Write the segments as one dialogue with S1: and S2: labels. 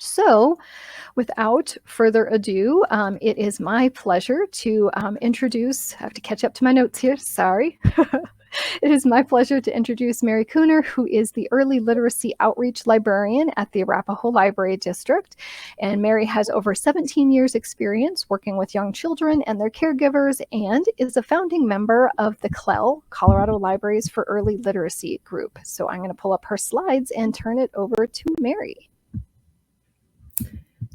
S1: So, without further ado, it is my pleasure to introduce, I have to catch up to my notes here, sorry. It is my pleasure to introduce Mary Cooner, who is the Early Literacy Outreach Librarian at the Arapahoe Library District. And Mary has over 17 years experience working with young children and their caregivers, and is a founding member of the CLEL, Colorado Libraries for Early Literacy group. So I'm going to pull up her slides and turn it over to Mary.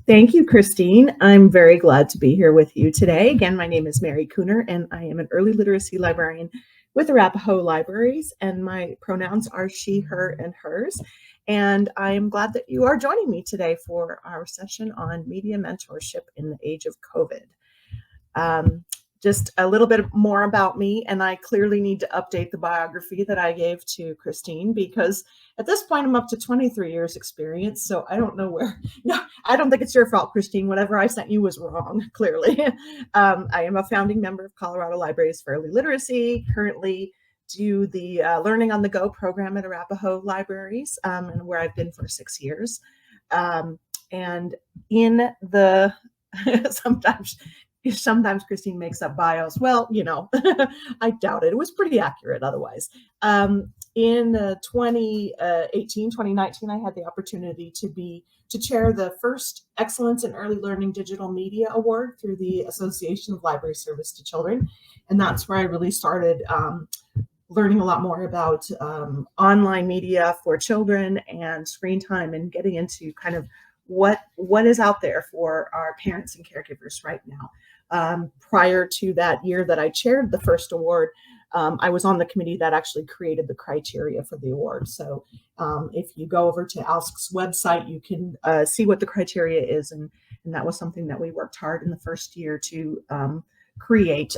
S2: Thank you, Christine. I'm very glad to be here with you today. Again, my name is Mary Cooner, and I am an early literacy librarian with Arapahoe Libraries, and my pronouns are she, her, and hers. And I am glad that you are joining me today for our session on media mentorship in the age of COVID. Just a little bit more about me, and I clearly need to update the biography that I gave to Christine, because at this point I'm up to 23 years experience, so I don't know where, no, I don't think it's your fault, Christine. Whatever I sent you was wrong, clearly. I am a founding member of Colorado Libraries for Early Literacy, currently do the Learning on the Go program at Arapahoe Libraries, and where I've been for 6 years. And in the, sometimes Christine makes up bios. Well, you know, I doubt it. It was pretty accurate otherwise. In 2018, 2019, I had the opportunity to chair the first Excellence in Early Learning Digital Media Award through the Association of Library Service to Children. And that's where I really started learning a lot more about online media for children and screen time, and getting into kind of what is out there for our parents and caregivers right now. Prior to that year that I chaired the first award, I was on the committee that actually created the criteria for the award. So if you go over to ALSC's website, you can see what the criteria is, and that was something that we worked hard in the first year to create.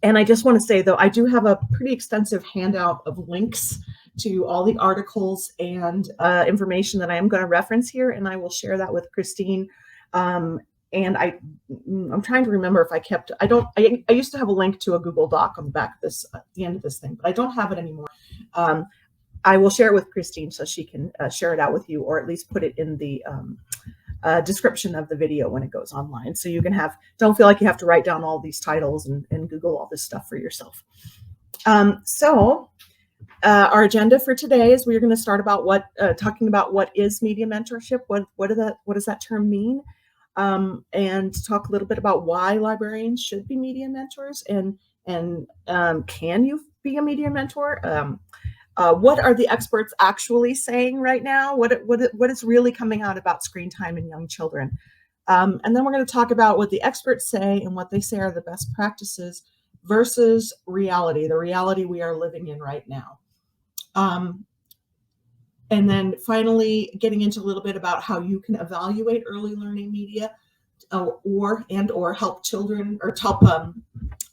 S2: And I just want to say, though, I do have a pretty extensive handout of links to all the articles and information that I am going to reference here, and I will share that with Christine. And I'm trying to remember if I kept, I used to have a link to a Google Doc on the back of this, at the end of this thing, but I don't have it anymore. I will share it with Christine so she can share it out with you, or at least put it in the description of the video when it goes online. So you can don't feel like you have to write down all these titles and Google all this stuff for yourself. Our agenda for today is we're going to start about talking about what is media mentorship, what does that term mean, and talk a little bit about why librarians should be media mentors, and can you be a media mentor? What are the experts actually saying right now? What is really coming out about screen time in young children? And then we're going to talk about what the experts say and what they say are the best practices versus reality, the reality we are living in right now. And then finally, getting into a little bit about how you can evaluate early learning media, or help children, or help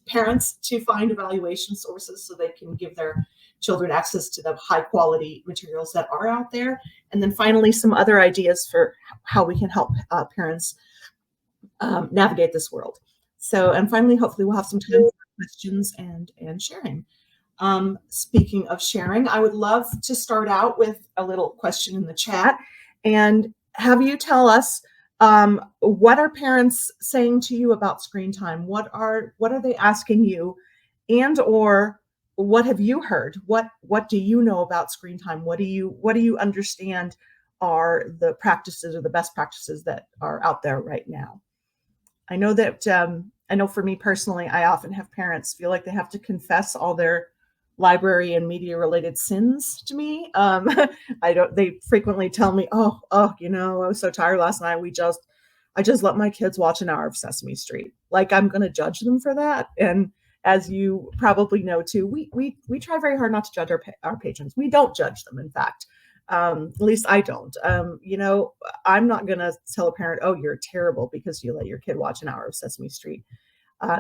S2: parents to find evaluation sources so they can give their children access to the high quality materials that are out there. And then finally, some other ideas for how we can help parents navigate this world. So, and finally, hopefully we'll have some time for questions and sharing. Speaking of sharing, I would love to start out with a little question in the chat and have you tell us, what are parents saying to you about screen time? What are they asking you, and or what have you heard? What do you know about screen time? What do you understand are the practices or the best practices that are out there right now? I know that I know for me personally, I often have parents feel like they have to confess all their library and media related sins to me. They frequently tell me, oh, you know, I was so tired last night. I just let my kids watch an hour of Sesame Street. Like, I'm going to judge them for that. And as you probably know too, we try very hard not to judge our patrons. We don't judge them. In fact, at least I don't. You know, I'm not going to tell a parent, oh, you're terrible because you let your kid watch an hour of Sesame Street.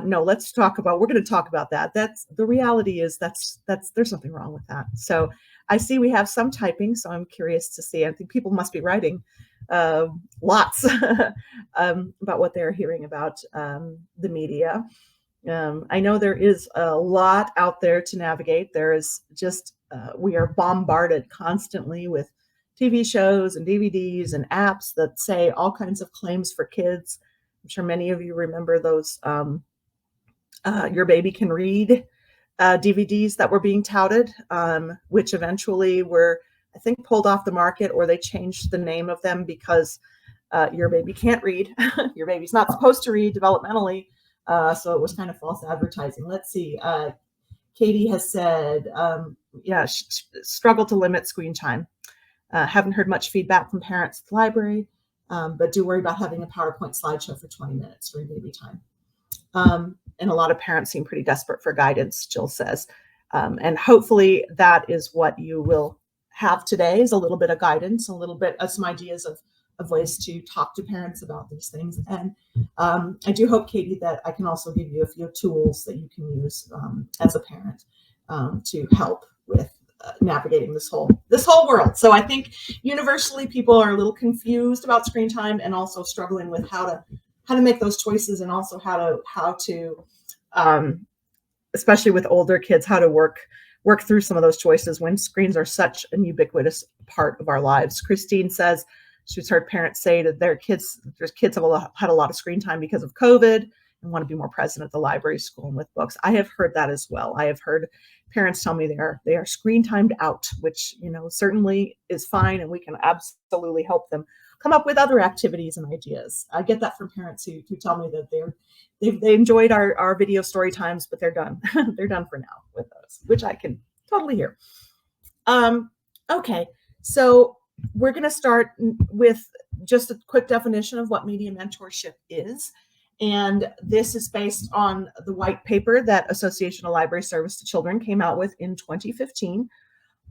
S2: No, we're going to talk about that. That's the reality is there's nothing wrong with that. So I see we have some typing, so I'm curious to see. I think people must be writing lots about what they're hearing about the media. I know there is a lot out there to navigate. There is just, we are bombarded constantly with TV shows and DVDs and apps that say all kinds of claims for kids. I'm sure many of you remember those Your Baby Can Read DVDs that were being touted, which eventually were, I think, pulled off the market, or they changed the name of them because your baby can't read. Your baby's not supposed to read developmentally. So it was kind of false advertising. Let's see. Katie has said, struggle to limit screen time. Haven't heard much feedback from parents at the library, but do worry about having a PowerPoint slideshow for 20 minutes during baby time. And a lot of parents seem pretty desperate for guidance, Jill says. And hopefully that is what you will have today, is a little bit of guidance, a little bit of some ideas of ways to talk to parents about these things. And I do hope, Katie, that I can also give you a few tools that you can use as a parent to help with navigating this whole world. So I think universally people are a little confused about screen time and also struggling with how to make those choices, and also how to especially with older kids, how to work through some of those choices when screens are such an ubiquitous part of our lives. Christine says she's heard parents say that their kids have had a lot of screen time because of COVID and want to be more present at the library, school, and with books. I have heard that as well. I have heard parents tell me they are screen timed out, which certainly is fine, and we can absolutely help them come up with other activities and ideas. I get that from parents who tell me that they enjoyed our video story times, but they're done. They're done for now with those, which I can totally hear. Okay, so we're going to start with just a quick definition of what media mentorship is. And this is based on the white paper that Association of Library Service to Children came out with in 2015.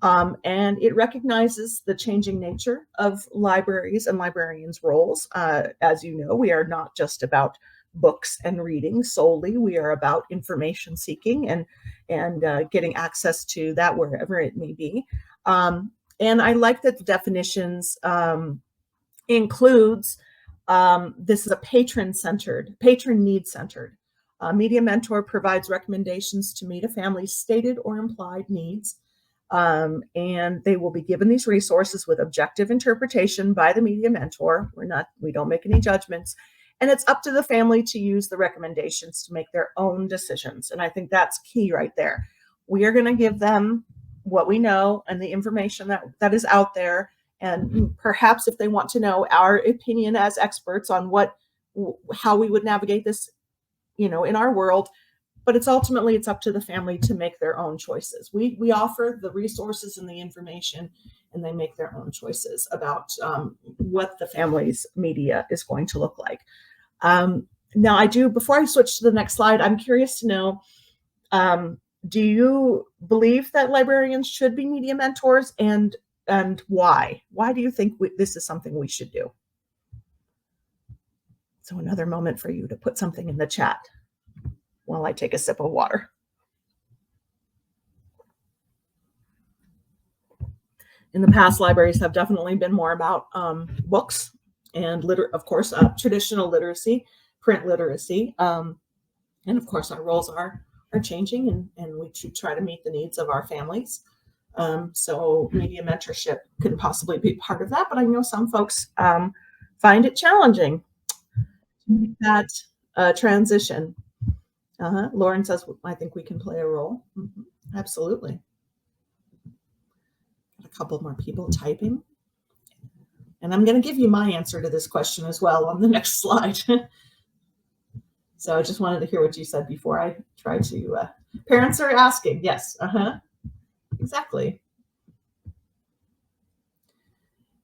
S2: And it recognizes the changing nature of libraries and librarians' roles. As you know, we are not just about books and reading solely. We are about information seeking and getting access to that wherever it may be. And I like that the definitions includes this is a patron need-centered. Media mentor provides recommendations to meet a family's stated or implied needs. And they will be given these resources with objective interpretation by the media mentor. We don't make any judgments. And it's up to the family to use the recommendations to make their own decisions. And I think that's key right there. We are going to give them what we know and the information that is out there. And perhaps if they want to know our opinion as experts on how we would navigate this, in our world, but it's up to the family to make their own choices. We offer the resources and the information, and they make their own choices about what the family's media is going to look like. Now, before I switch to the next slide, I'm curious to know, do you believe that librarians should be media mentors, and why? Why do you think this is something we should do? So another moment for you to put something in the chat while I take a sip of water. In the past, libraries have definitely been more about books and, of course, traditional literacy, print literacy. And of course, our roles are changing, and we should try to meet the needs of our families. So media mentorship could possibly be part of that, but I know some folks find it challenging to make that transition. Lauren says, I think we can play a role. Mm-hmm. Absolutely. Got a couple more people typing. And I'm going to give you my answer to this question as well on the next slide. So I just wanted to hear what you said before I try to. Parents are asking. Yes. Exactly.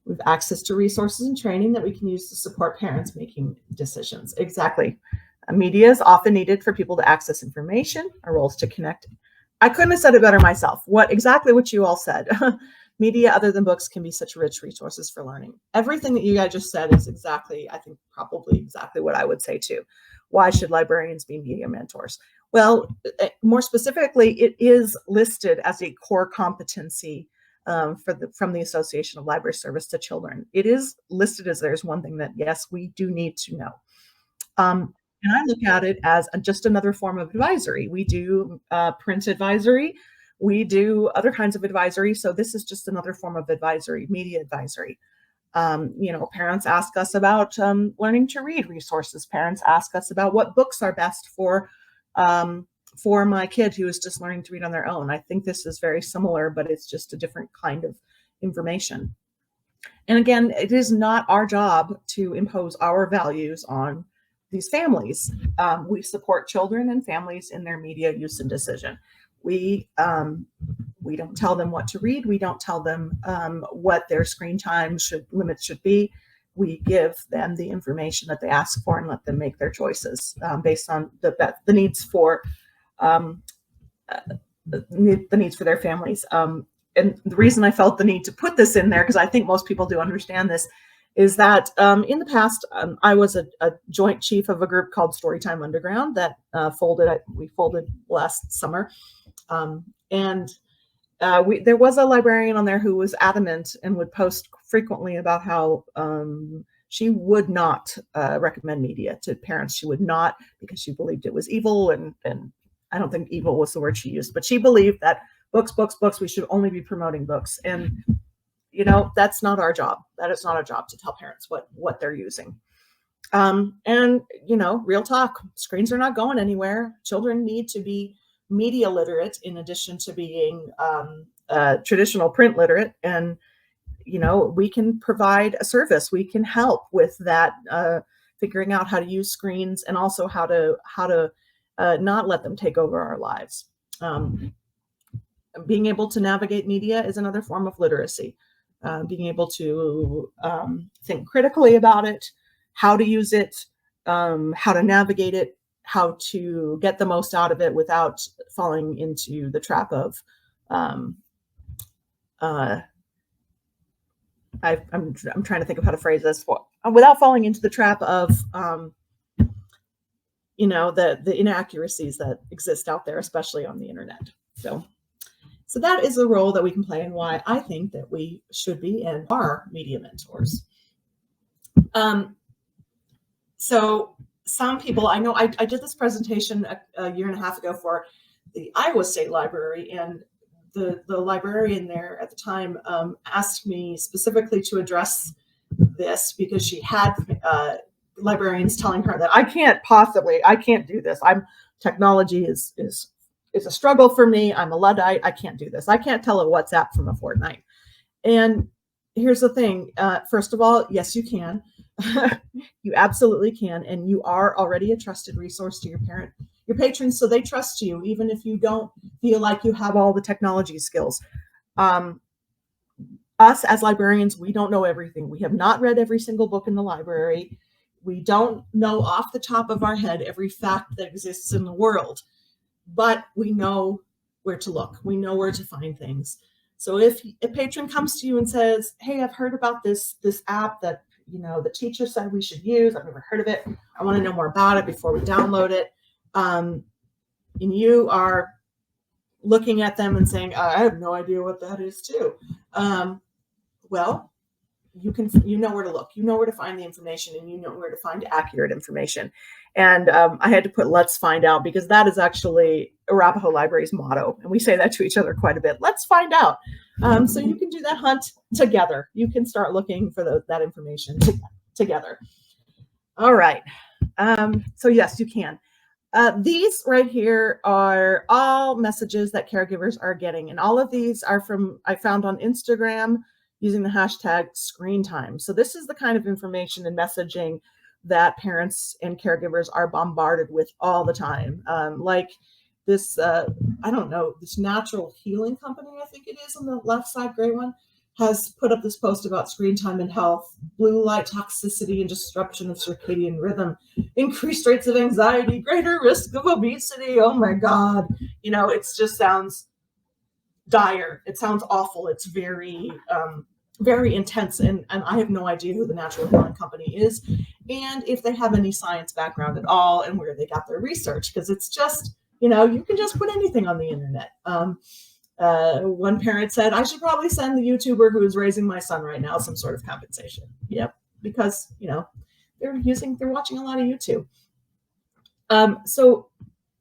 S2: We have access to resources and training that we can use to support parents making decisions. Exactly. Media is often needed for people to access information. Our role is to connect. I couldn't have said it better myself. Exactly what you all said. Media other than books can be such rich resources for learning. Everything that you guys just said is probably exactly what I would say too. Why should librarians be media mentors? Well, more specifically, it is listed as a core competency from the Association of Library Service to Children. It is listed as there's one thing that, yes, we do need to know. And I look at it as just another form of advisory. We do print advisory. We do other kinds of advisory. So this is just another form of advisory, media advisory. Parents ask us about learning to read resources. Parents ask us about what books are best for my kid who is just learning to read on their own. I think this is very similar, but it's just a different kind of information. And again, it is not our job to impose our values on these families. We support children and families in their media use and decision. We don't tell them what to read. We don't tell them what their screen time limits should be. We give them the information that they ask for and let them make their choices based on the needs for the needs for their families. And the reason I felt the need to put this in there, because I think most people do understand this, is that in the past, I was a joint chief of a group called Storytime Underground that we folded last summer. There was a librarian on there who was adamant and would post frequently about how she would not recommend media to parents. She would not, because she believed it was evil. And I don't think evil was the word she used, but she believed that books, we should only be promoting books. And, that's not our job. That is not our job to tell parents what they're using. Real talk, screens are not going anywhere. Children need to be media literate in addition to being traditional print literate. And, we can provide a service. We can help with that, figuring out how to use screens and also how to not let them take over our lives. Being able to navigate media is another form of literacy. Being able to think critically about it, how to use it, how to navigate it, how to get the most out of it without falling into the trap of I'm trying to think of how to phrase this without falling into the trap of the inaccuracies that exist out there, especially on the internet. So that is a role that we can play, and why I think that we should be and are media mentors. So some people, I know I did this presentation a year and a half ago for the Iowa State Library, and the librarian there at the time asked me specifically to address this because she had librarians telling her that I can't do this. Technology is a struggle for me. I'm a Luddite. I can't do this. I can't tell a WhatsApp from a Fortnite. And here's the thing. First of all, yes, you can. You absolutely can. And you are already a trusted resource to your patrons. So they trust you, even if you don't feel like you have all the technology skills. Us as librarians, we don't know everything. We have not read every single book in the library. We don't know off the top of our head every fact that exists in the world. But we know where to look. We know where to find things. So if a patron comes to you and says, hey, I've heard about this app that, the teacher said we should use. I've never heard of it. I want to know more about it before we download it. And you are looking at them and saying, I have no idea what that is too. Well, you know where to look. You know where to find the information, and you know where to find accurate information. And I had to put "let's find out" because that is actually Arapahoe Library's motto, and we say that to each other quite a bit. Let's find out. So you can do that hunt together. You can start looking for that information together. All right. So yes, you can. These right here are all messages that caregivers are getting, and all of these are I found on Instagram using the hashtag screen time. So this is the kind of information and messaging that parents and caregivers are bombarded with all the time. Like this, this natural healing company, I think it is on the left side, gray one, has put up this post about screen time and health, blue light toxicity and disruption of circadian rhythm, increased rates of anxiety, greater risk of obesity. Oh my God. It just sounds dire. It sounds awful. It's very, very intense. And I have no idea who the Natural Healing Company is and if they have any science background at all and where they got their research, because it's just, you can just put anything on the internet. One parent said, I should probably send the YouTuber who is raising my son right now some sort of compensation. Yep. Because, they're watching a lot of YouTube. So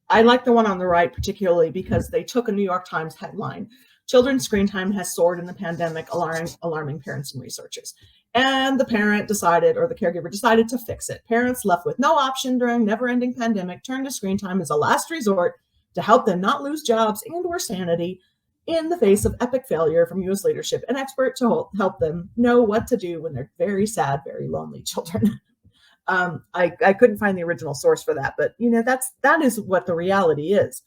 S2: I like the one on the right particularly because they took a New York Times headline. Children's screen time has soared in the pandemic, alarming parents and researchers. And the parent decided, or the caregiver decided to fix it. Parents left with no option during never-ending pandemic turned to screen time as a last resort to help them not lose jobs and or sanity in the face of epic failure from U.S. leadership, an expert to help them know what to do when they're very sad, very lonely children. I couldn't find the original source for that, but that is what the reality is.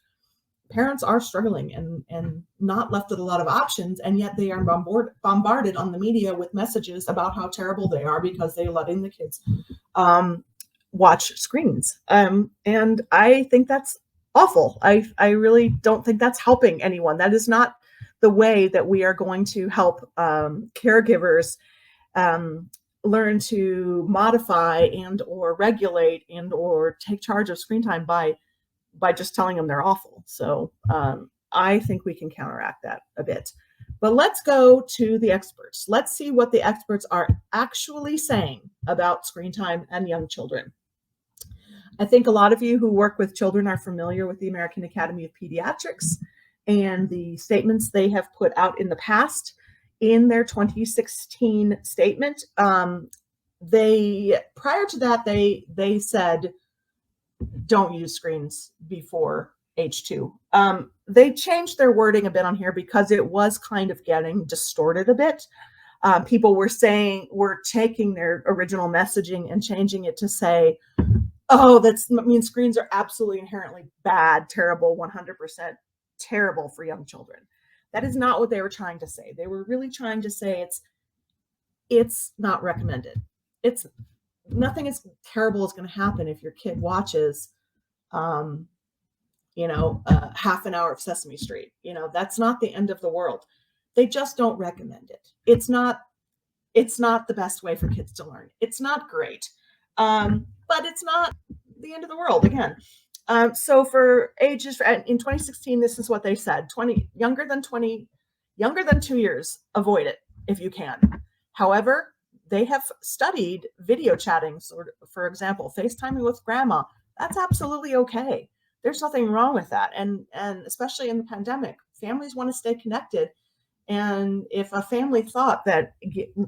S2: Parents are struggling and not left with a lot of options, and yet they are bombarded on the media with messages about how terrible they are because they're letting the kids watch screens. And I think that's awful. I really don't think that's helping anyone. That is not the way that we are going to help caregivers learn to modify and or regulate and or take charge of screen time by just telling them they're awful. So I think we can counteract that a bit. But let's go to the experts. Let's see what the experts are actually saying about screen time and young children. I think a lot of you who work with children are familiar with the American Academy of Pediatrics and the statements they have put out in the past. In their 2016 statement, prior to that, they said, don't use screens before age 2. They changed their wording a bit on here because it was kind of getting distorted a bit. People were taking their original messaging and changing it to say, oh, that means screens are absolutely inherently bad, terrible, 100% terrible for young children. That is not what they were trying to say. They were really trying to say it's not recommended. It's nothing as terrible is going to happen if your kid watches, half an hour of Sesame Street. That's not the end of the world. They just don't recommend it. It's not the best way for kids to learn. It's not great, but it's not the end of the world again. So for ages in 2016, this is what they said: younger than 2 years, avoid it if you can. However, they have studied video chatting, for example, FaceTiming with grandma. That's absolutely okay. There's nothing wrong with that. And especially in the pandemic, families want to stay connected. And if a family thought that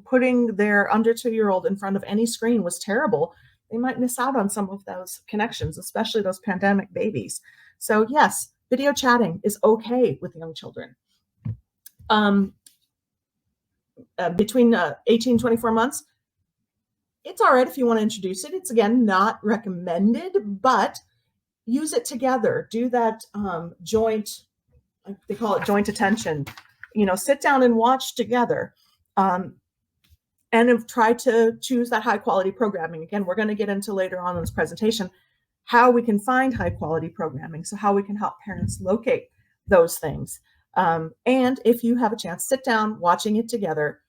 S2: putting their under 2-year-old in front of any screen was terrible, they might miss out on some of those connections, especially those pandemic babies. So yes, video chatting is okay with young children. Between 18 and 24 months, it's all right if you want to introduce it. It's, again, not recommended, but use it together. Do that joint, they call it joint attention. Sit down and watch together. And try to choose that high quality programming. Again, we're going to get into later on in this presentation how we can find high quality programming, so how we can help parents locate those things. And if you have a chance, sit down watching it together.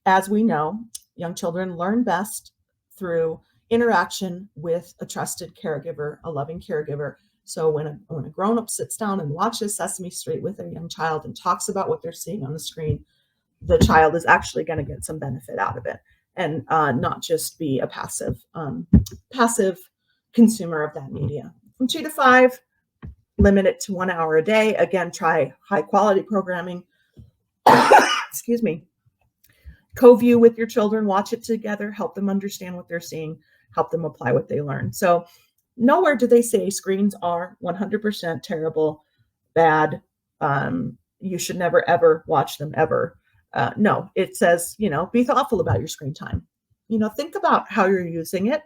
S2: As we know, young children learn best through interaction with a trusted caregiver, a loving caregiver. So when a grown-up sits down and watches Sesame Street with a young child and talks about what they're seeing on the screen, the child is actually going to get some benefit out of it, and not just be a passive consumer of that media. From 2 to 5, limit it to 1 hour a day. Again, try high quality programming. Excuse me. Co-view with your children, watch it together, help them understand what they're seeing, help them apply what they learn. So nowhere do they say screens are 100% terrible, bad. You should never, ever watch them ever. No, it says, be thoughtful about your screen time. Think about how you're using it.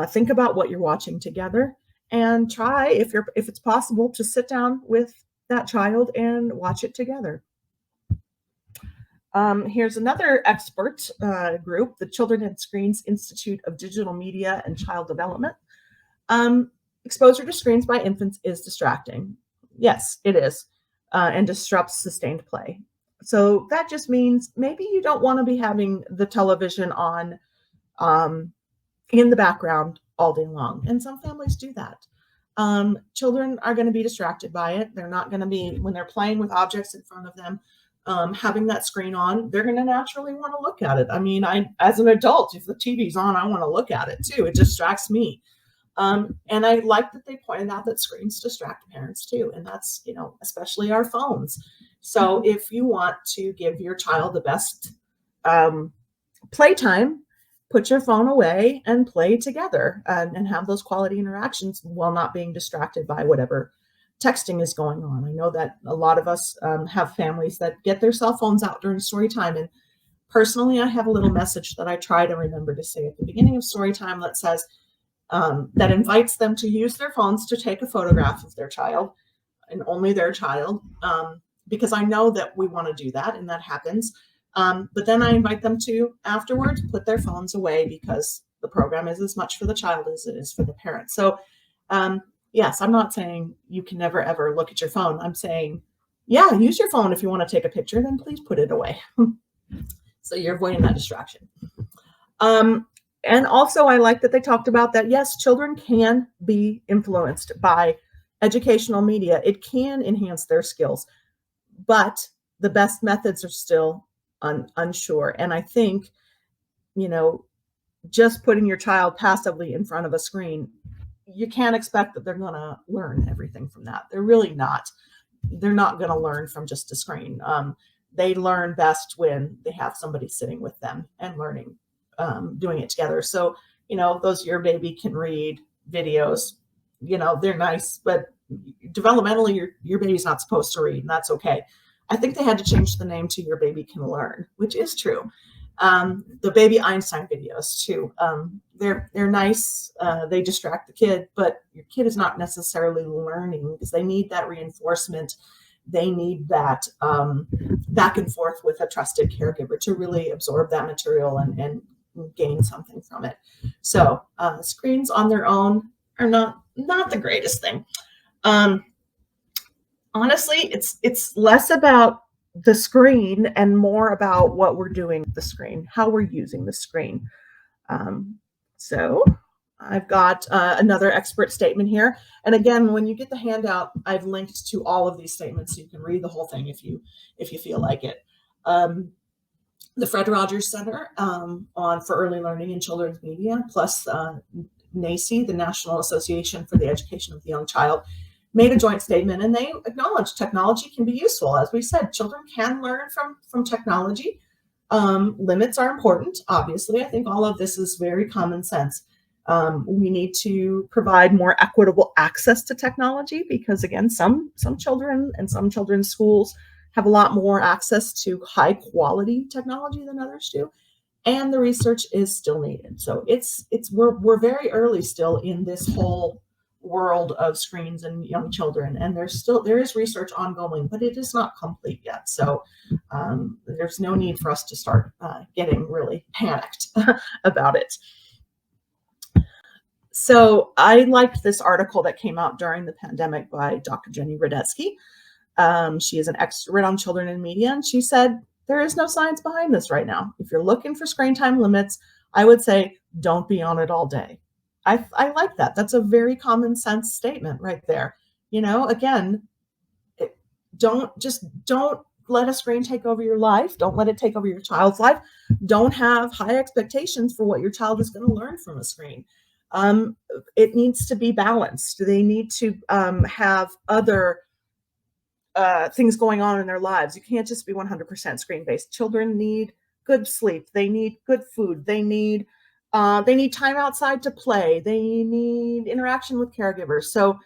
S2: Think about what you're watching together, and try, if it's possible, to sit down with that child and watch it together. Here's another expert group, the Children and Screens Institute of Digital Media and Child Development. Exposure to screens by infants is distracting. Yes, it is, and disrupts sustained play. So that just means maybe you don't want to be having the television on in the background all day long. And some families do that. Children are going to be distracted by it. They're not going to be, when they're playing with objects in front of them, having that screen on, they're going to naturally want to look at it. I mean, as an adult, if the TV's on, I want to look at it too. It distracts me. And I like that they pointed out that screens distract parents too. And that's, especially our phones. So if you want to give your child the best playtime, put your phone away and play together, and have those quality interactions while not being distracted by whatever texting is going on. I know that a lot of us have families that get their cell phones out during story time. And personally, I have a little message that I try to remember to say at the beginning of story time that says, that invites them to use their phones to take a photograph of their child, and only their child, because I know that we want to do that and that happens. But then I invite them to afterwards put their phones away, because the program is as much for the child as it is for the parent. So yes, I'm not saying you can never, ever look at your phone. I'm saying, yeah, use your phone. If you want to take a picture, then please put it away. So you're avoiding that distraction. And also, I like that they talked about that, yes, children can be influenced by educational media. It can enhance their skills, but the best methods are still unsure. And I think, just putting your child passively in front of a screen, you can't expect that they're going to learn everything from that. They're really not. They're not going to learn from just a screen. They learn best when they have somebody sitting with them and learning, doing it together. So, those Your Baby Can Read videos, they're nice, but developmentally, your baby's not supposed to read, and that's okay. I think they had to change the name to Your Baby Can Learn, which is true. The Baby Einstein videos too. They're nice. They distract the kid, but your kid is not necessarily learning, because they need that reinforcement. They need that back and forth with a trusted caregiver to really absorb that material and gain something from it. So screens on their own are not the greatest thing. Honestly, it's less about the screen and more about what we're doing with the screen, how we're using the screen. So I've got another expert statement here. And again, when you get the handout, I've linked to all of these statements so you can read the whole thing if you feel like it. The Fred Rogers Center for Early Learning in Children's Media, plus NACE, the National Association for the Education of the Young Child, made a joint statement, and they acknowledged technology can be useful. As we said, children can learn from technology. Limits are important, obviously. I think all of this is very common sense. We need to provide more equitable access to technology, because again, some children and some children's schools have a lot more access to high quality technology than others do. And the research is still needed. So we're very early still in this whole world of screens and young children, and there is research ongoing, but it is not complete yet. So there's no need for us to start getting really panicked about it. So I liked this article that came out during the pandemic by Dr. Jenny Radetsky. She is an expert on children and media, and she said there is no science behind this right now. If you're looking for screen time limits, I would say don't be on it all day. I like that. That's a very common sense statement right there. Again, don't let a screen take over your life. Don't let it take over your child's life. Don't have high expectations for what your child is going to learn from a screen. It needs to be balanced. They need to have other things going on in their lives. You can't just be 100% screen-based. Children need good sleep. They need good food. They need time outside to play. They need interaction with caregivers. So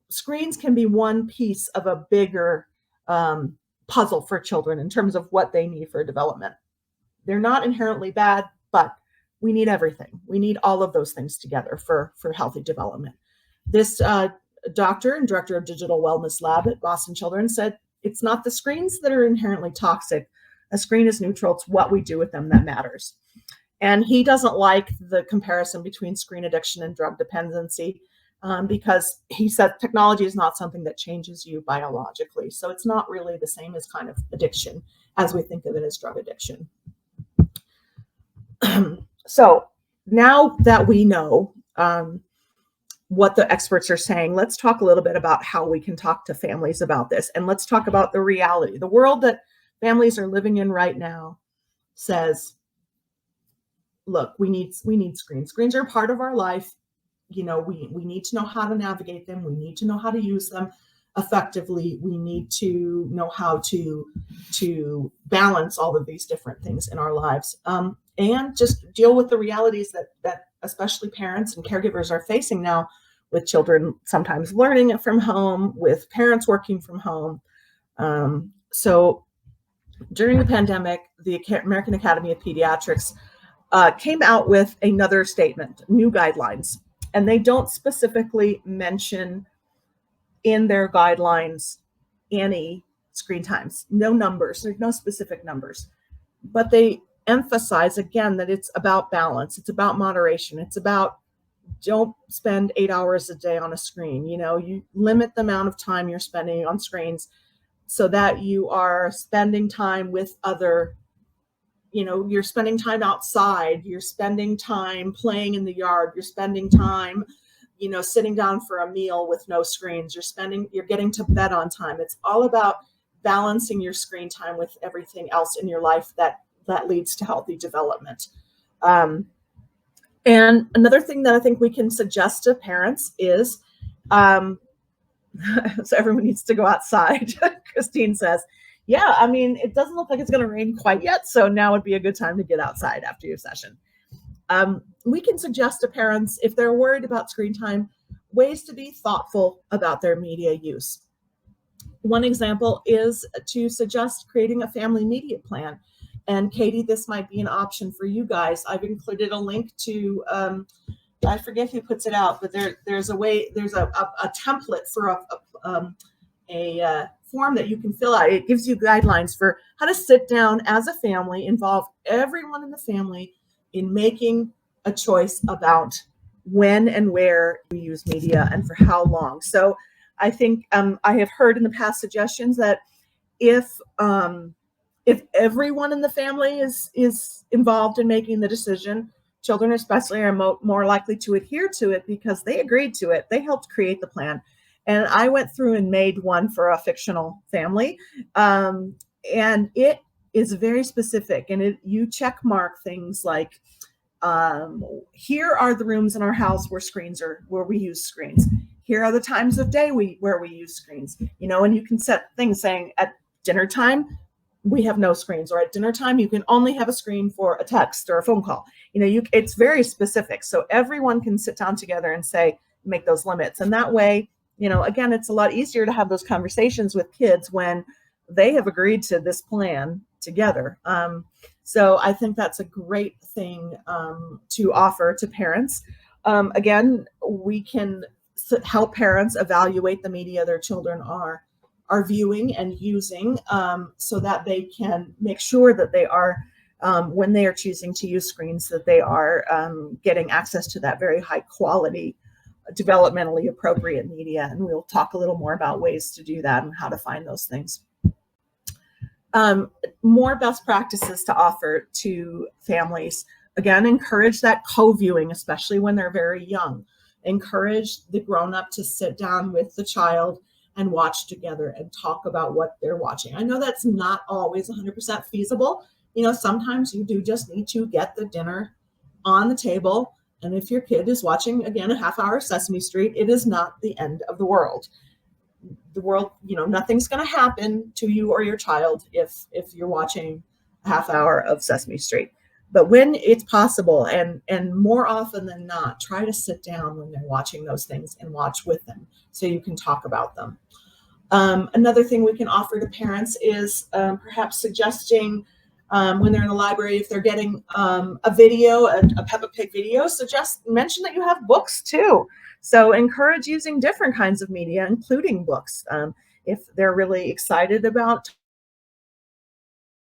S2: screens can be one piece of a bigger puzzle for children in terms of what they need for development. They're not inherently bad, but we need everything. We need all of those things together for healthy development. This doctor and director of Digital Wellness Lab at Boston Children's said it's not the screens that are inherently toxic. A screen is neutral. It's what we do with them that matters. And he doesn't like the comparison between screen addiction and drug dependency because he said technology is not something that changes you biologically. So it's not really the same as kind of addiction as we think of it as drug addiction. So now that we know what the experts are saying, let's talk a little bit about how we can talk to families about this. And let's talk about the reality. The world that families are living in right now says, look, we need screens. Screens are part of our life. we need to know how to navigate them. We need to know how to use them effectively. We need to know how to balance all of these different things in our lives, and just deal with the realities that especially parents and caregivers are facing now, with children sometimes learning it from home, with parents working from home. So during the pandemic, the American Academy of Pediatrics came out with another statement, new guidelines, and they don't specifically mention in their guidelines any screen times, no numbers, there's no specific numbers, but they emphasize again that it's about balance, it's about moderation, it's about don't spend 8 hours a day on a screen. You limit the amount of time you're spending on screens so that you are spending time with other, you're spending time outside, you're spending time playing in the yard, you're spending time, sitting down for a meal with no screens, you're getting to bed on time. It's all about balancing your screen time with everything else in your life that leads to healthy development. And another thing that I think we can suggest to parents is, so everyone needs to go outside. Christine says, yeah, I mean, it doesn't look like it's going to rain quite yet, so now would be a good time to get outside after your session. We can suggest to parents, if they're worried about screen time, ways to be thoughtful about their media use. One example is to suggest creating a family media plan. And Katie, this might be an option for you guys. I've included a link to, I forget who puts it out, but there's a template for a form that you can fill out. It gives you guidelines for how to sit down as a family, involve everyone in the family in making a choice about when and where we use media and for how long. So I think I have heard in the past suggestions that if everyone in the family is involved in making the decision, children especially are more likely to adhere to it because they agreed to it. They helped create the plan. And I went through and made one for a fictional family. And it is very specific. And you check mark things like, here are the rooms in our house where we use screens. Here are the times of day where we use screens. And you can set things saying at dinner time, we have no screens, or at dinner time, you can only have a screen for a text or a phone call. It's very specific. So everyone can sit down together and make those limits. And that way, again, it's a lot easier to have those conversations with kids when they have agreed to this plan together. So I think that's a great thing to offer to parents. Again, we can help parents evaluate the media their children are viewing and using, so that they can make sure that they are, when they are choosing to use screens, that they are getting access to that very high quality, developmentally appropriate media. And we'll talk a little more about ways to do that and how to find those things. More best practices to offer to families. Again, encourage that co-viewing, especially when they're very young. Encourage the grown-up to sit down with the child and watch together and talk about what they're watching. I know that's not always 100% feasible. Sometimes you do just need to get the dinner on the table. And if your kid is watching, again, a half-hour Sesame Street, it is not the end of the world. Nothing's going to happen to you or your child if you're watching a half hour of Sesame Street. But when it's possible, and more often than not, try to sit down when they're watching those things and watch with them so you can talk about them. Another thing we can offer to parents is perhaps suggesting when they're in the library, if they're getting a video, a Peppa Pig video, mention that you have books too. So encourage using different kinds of media, including books. If they're really excited about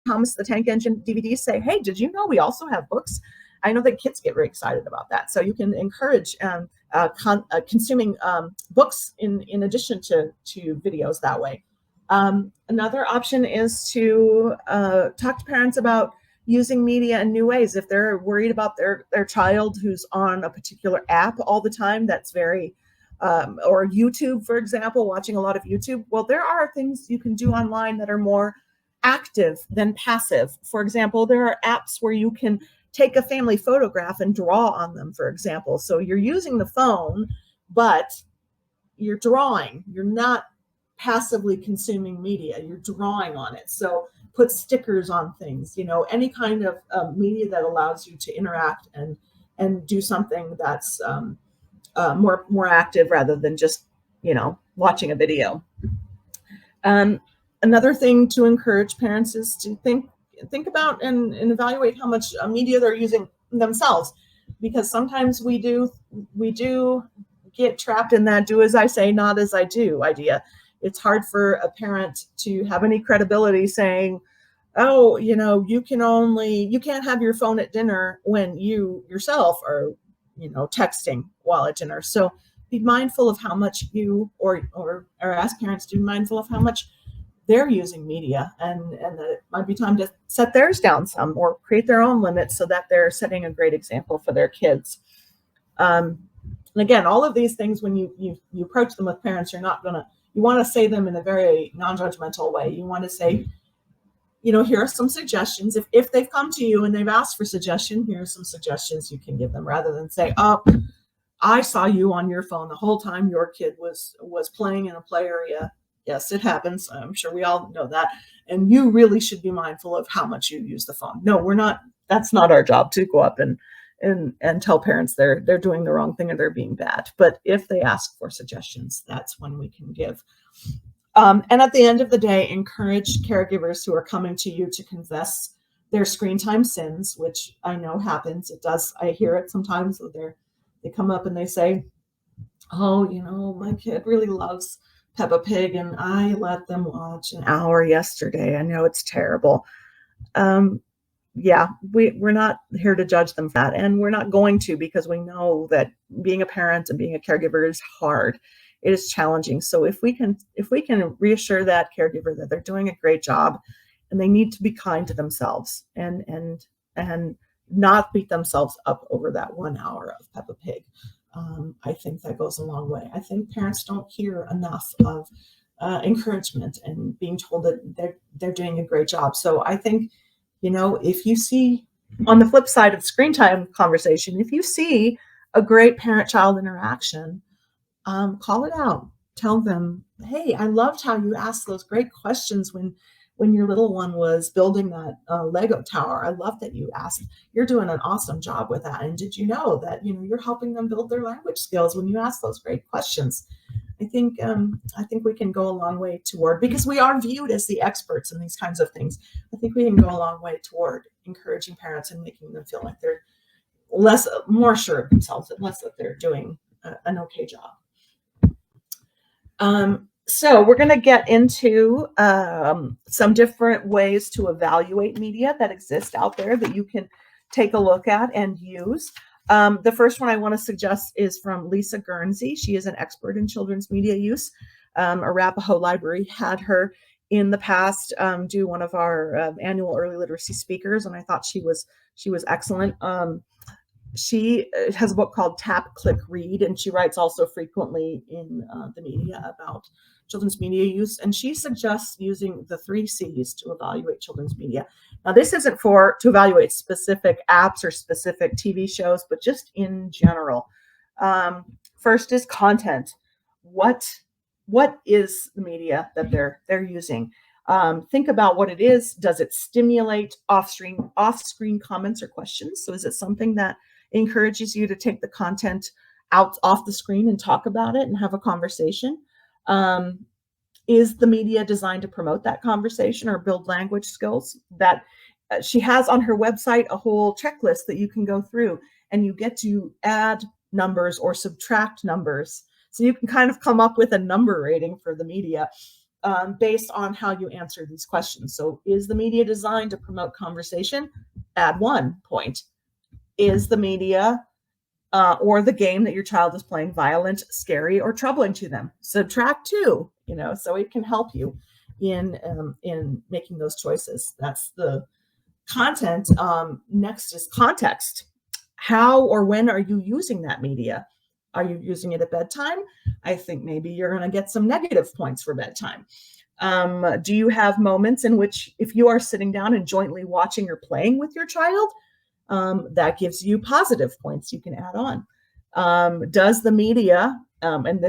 S2: Thomas the Tank Engine DVD, say, hey, did you know we also have books? I know that kids get very excited about that. So you can encourage consuming books in addition to videos that way. Another option is to talk to parents about using media in new ways. If they're worried about their child who's on a particular app all the time, that's very, or YouTube, for example, watching a lot of YouTube. Well, there are things you can do online that are more active than passive. For example, there are apps where you can take a family photograph and draw on them, for example. So you're using the phone, but you're drawing. You're not passively consuming media. You're drawing on it. So put stickers on things, any kind of media that allows you to interact and do something that's more active rather than just, watching a video. Another thing to encourage parents is to think about and evaluate how much media they're using themselves, because sometimes we do get trapped in that do as I say, not as I do idea. It's hard for a parent to have any credibility saying, oh, you can't have your phone at dinner when you yourself are, texting while at dinner. So be mindful of how much you or ask parents to be mindful of how much they're using media, and that it might be time to set theirs down some or create their own limits so that they're setting a great example for their kids. And again, all of these things, when you approach them with parents, you want to say them in a very non-judgmental way. You want to say, here are some suggestions. If they've come to you and they've asked for suggestion, here are some suggestions you can give them, rather than say, oh, I saw you on your phone the whole time your kid was playing in a play area. Yes, it happens. I'm sure we all know that. And you really should be mindful of how much you use the phone. No, we're not. That's not our job to go up and tell parents they're doing the wrong thing or they're being bad. But if they ask for suggestions, that's when we can give. And at the end of the day, encourage caregivers who are coming to you to confess their screen time sins, which I know happens. It does. I hear it sometimes. They come up and they say, oh, my kid really loves Peppa Pig, and I let them watch an hour yesterday. I know it's terrible. Yeah, we're not here to judge them for that, and we're not going to, because we know that being a parent and being a caregiver is hard. It is challenging. So if we can reassure that caregiver that they're doing a great job, and they need to be kind to themselves and not beat themselves up over that 1 hour of Peppa Pig. I think that goes a long way. I think parents don't hear enough of encouragement and being told that they're doing a great job. So I think, if you see, on the flip side of screen time conversation, if you see a great parent-child interaction, call it out. Tell them, hey, I loved how you asked those great questions when your little one was building that Lego tower. I love that you asked. You're doing an awesome job with that. And did you know that you're helping them build their language skills when you ask those great questions? I think we can go a long way toward, because we are viewed as the experts in these kinds of things. I think we can go a long way toward encouraging parents and making them feel like they're more sure of themselves, and less that they're doing an okay job. So we're going to get into some different ways to evaluate media that exist out there that you can take a look at and use. The first one I want to suggest is from Lisa Guernsey. She is an expert in children's media use. Arapahoe Library had her in the past do one of our annual early literacy speakers, and I thought she was excellent. She has a book called Tap, Click, Read, and she writes also frequently in the media about children's media use. And she suggests using the 3 C's to evaluate children's media. Now, this isn't to evaluate specific apps or specific TV shows, but just in general. First is content. What is the media that they're using? Think about what it is. Does it stimulate off-screen comments or questions? So is it something that encourages you to take the content off the screen and talk about it and have a conversation? Is the media designed to promote that conversation or build language skills? That she has on her website a whole checklist that you can go through, and you get to add numbers or subtract numbers. So you can kind of come up with a number rating for the media based on how you answer these questions. So is the media designed to promote conversation? Add 1 point. Is the media or the game that your child is playing violent, scary, or troubling to them? Subtract 2, so it can help you in making those choices. That's the content. Next is context. How or when are you using that media? Are you using it at bedtime? I think maybe you're going to get some negative points for bedtime. Do you have moments in which, if you are sitting down and jointly watching or playing with your child, that gives you positive points you can add on. Does the media, and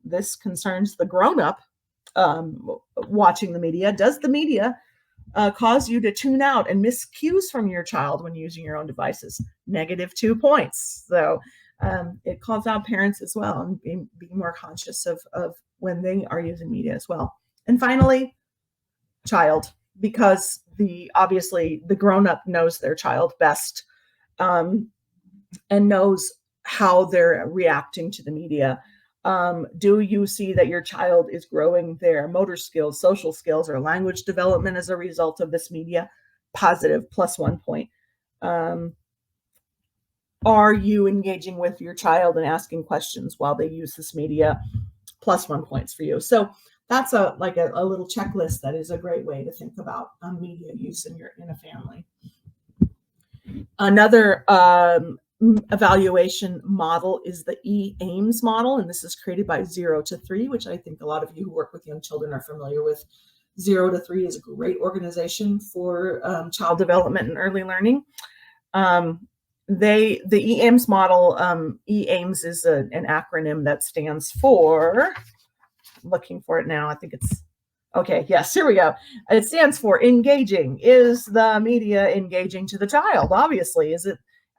S2: this concerns the grown-up watching the media, does the media cause you to tune out and miss cues from your child when using your own devices? -2 points. So it calls out parents as well, and being more conscious of when they are using media as well. And finally, child, because obviously the grown-up knows their child best, and knows how they're reacting to the media. Do you see that your child is growing their motor skills, social skills, or language development as a result of this media? Positive, +1 point. Are you engaging with your child and asking questions while they use this media? +1 points for you. So that's a little checklist that is a great way to think about media use in a family. Another evaluation model is the E-AIMS model, and this is created by 0 to 3, which I think a lot of you who work with young children are familiar with. 0 to 3 is a great organization for child development and early learning. The E-AIMS model, E-AIMS is an acronym that stands for, I'm looking for it now, I think it's, okay, yes, here we go. It stands for engaging. Is the media engaging to the child? Obviously,